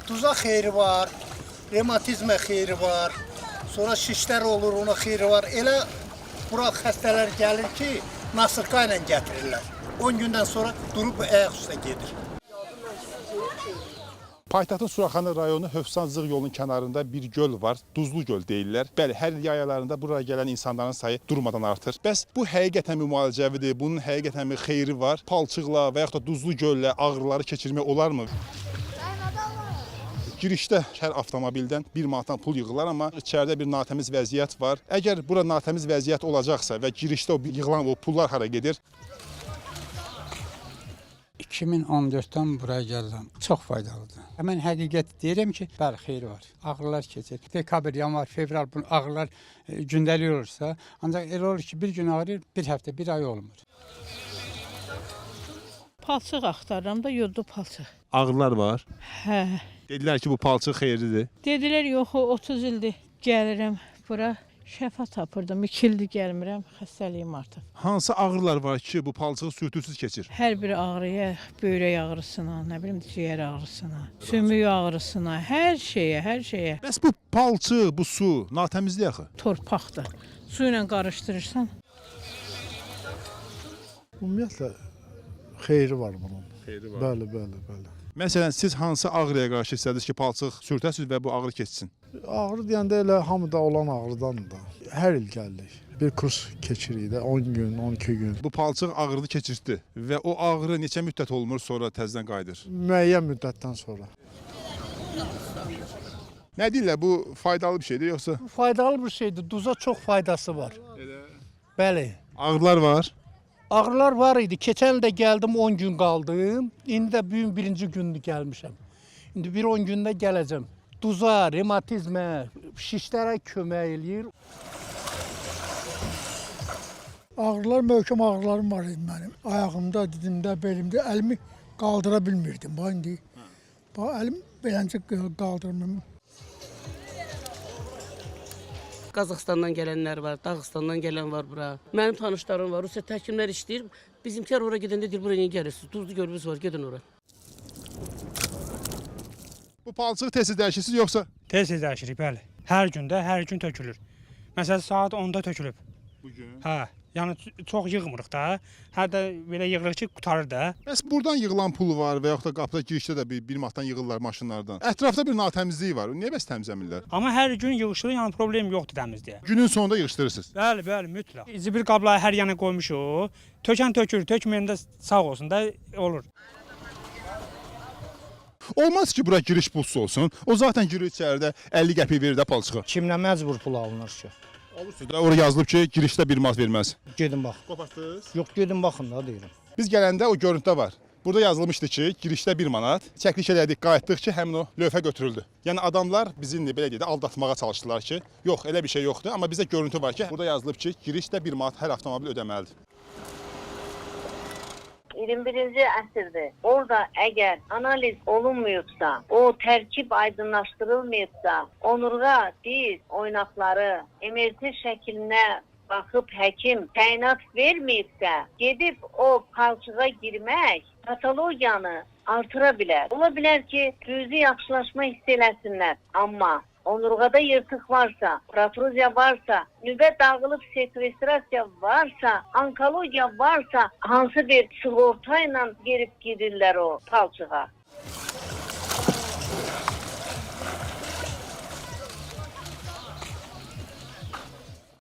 Duza xeyri var, revmatizmə xeyri var, sonra şişlər olur, ona xeyri var. Elə bura xəstələr gəlir ki, nasırqa ilə gətirirlər. 10 gündən sonra durub ayaq üstə gedir. Paytaxtın Suraxanı rayonu Hövsan-Zığ yolunun kənarında bir göl var, Duzlu göl deyirlər. Bəli, hər il yay aylarında buraya gələn insanların sayı durmadan artır. Bəs bu həqiqətən müalicəvidir, bunun həqiqətən xeyri var. Palçıqla və yaxud da Duzlu göllə ağrıları keçirmək olarmı? Girişdə hər avtomobildən 1 manatdan pul yığırlar, amma içəridə bir natəmiz vəziyyət var. Əgər bura natəmiz vəziyyət olacaqsa və girişdə yığılan o pullar hara gedir? 2014-dən buraya gəlirəm. Çox faydalıdır. Mən həqiqət deyirəm ki, bəli, xeyri var. Ağrılar keçir. Dekabr, yanvar, fevral bu ağrılar gündəlik olursa, ancaq elə olur ki, bir gün ağrıyır, bir həftə, bir ay olmur. Palçıq axtarıram da, yoddu palçıq. Ağrılar var. Hə. Dedilər ki, bu palçıq xeyirlidir. Dedilər, yox, 30 ildir gəlirəm bura. Şəfa tapırdım, 2 ildir gəlmirəm, xəstəliyim artıq. Hansı ağrılar var ki, bu palçığı sürtürsüz keçir? Hər bir ağrıya, böyrək ağrısına, nə bilim, ciyər ağrısına, sümük ağrısına, hər şeyə. Bəs bu palçıq, bu su natəmizdir axı? Torpaqdır. Su ilə qarışdırırsan. Ümumiyyətlə xeyri var bunun. Xeyri var. Bəli. Məsələn, siz hansı ağrıya qarşı istədiniz ki, palçıq sürtəsiz və bu ağrı keçsin? Ağrı deyəndə elə hamıda olan ağrıdan da. Hər il gəlirik. Bir kurs keçirik də 10 gün, 12 gün. Bu palçıq ağrını keçirtdi və o ağrı neçə müddət olmur sonra təzədən qayıdır? Müəyyən müddətdən sonra. Nə deyirlər, bu faydalı bir şeydir yoxsa? Faydalı bir şeydir, duza çox faydası var. Bəli. Ağrılar var. Ağrılar var idi. Keçən il də gəldim, 10 gün qaldım. İndi də bugün birinci gündür gəlmişəm. İndi bir 10 gündə gələcəm. Duza, revmatizmə, şişlərə kömək eləyir. Ağrılar, möhkəm ağrılarım var idi mənim. Ayağımda, didimdə, belimdə, əlimi qaldıra bilmirdim. Bax indi. Bax əlim beləncə qaldırmır. Qazaxıstandan gələnlər var, Dağıstandan gələn var bura. Mənim tanışlarım var, Rusiya təhkimlər işləyir. Bizimkilər ora gedəndə deyir, buraya niyə gəlirsiniz? Duzlu gölümüz var, gedin ora. Bu palçığı tez dəyişirsiniz yoxsa? Tez dəyişirik, bəli. Hər gün tökülür. Məsələn, saat 10-da tökülüb. Bugün. Hə, yəni çox yığmırıq da. Hər də belə yığırıq ki, qutarır da. Bəs buradan yığılan pul var və yaxud da qapıda girişdə də bir manatdan yığırlar maşınlardan. Ətrafda bir natəmizlik var. Niyə bəs təmizləmirlər? Amma hər gün yığışdırır, yəni problem yoxdur təmizliyə. Günün sonunda yığışdırırsınız. Bəli, mütləq. Zibil qabları hər yana qoymuşuq. Tökən tökür, tökməyən də sağ olsun da olur. Olmaz ki, bura giriş pulsuz olsun. O zaten girir içəridə 50 qəpik verir də palçığa. Kimlə məcbur pul alınır ki? Alırsınız da orada yazılıb ki, girişdə 1 manat verməz. Gedin bax. Qopartdınız? Yox, gedin baxın da deyirəm. Biz gələndə o görüntüdə var. Burada yazılmışdı ki, girişdə 1 manat. Çəkiliş elədik, qayıtdıq ki, həmin o lövhə götürüldü. Yəni adamlar bizi belə deyək də aldatmağa çalışdılar ki, yox, elə bir şey yoxdur, amma bizə görüntü var ki, burada yazılıb ki, girişdə 1 manat hər avtomobil ödəməlidir. 21-ci əsrdir. Orada əgər analiz olunmayıbsa, o tərkib aydınlaşdırılmayıbsa, onurğa, diz, oynaqları, MRT şəklinə baxıb həkim təyinat verməyibsə, gedib o palçığa girmək patologiyanı artıra bilər. Ola bilər ki, cüzi yaxşılaşma hiss eləsinlər, amma onurğada yırtıq varsa, protruzya varsa, nüvə dağılıb sekvestrasiya varsa, onkologiya varsa, hansı bir sığorta ilə gelib gedirlər o palçığa.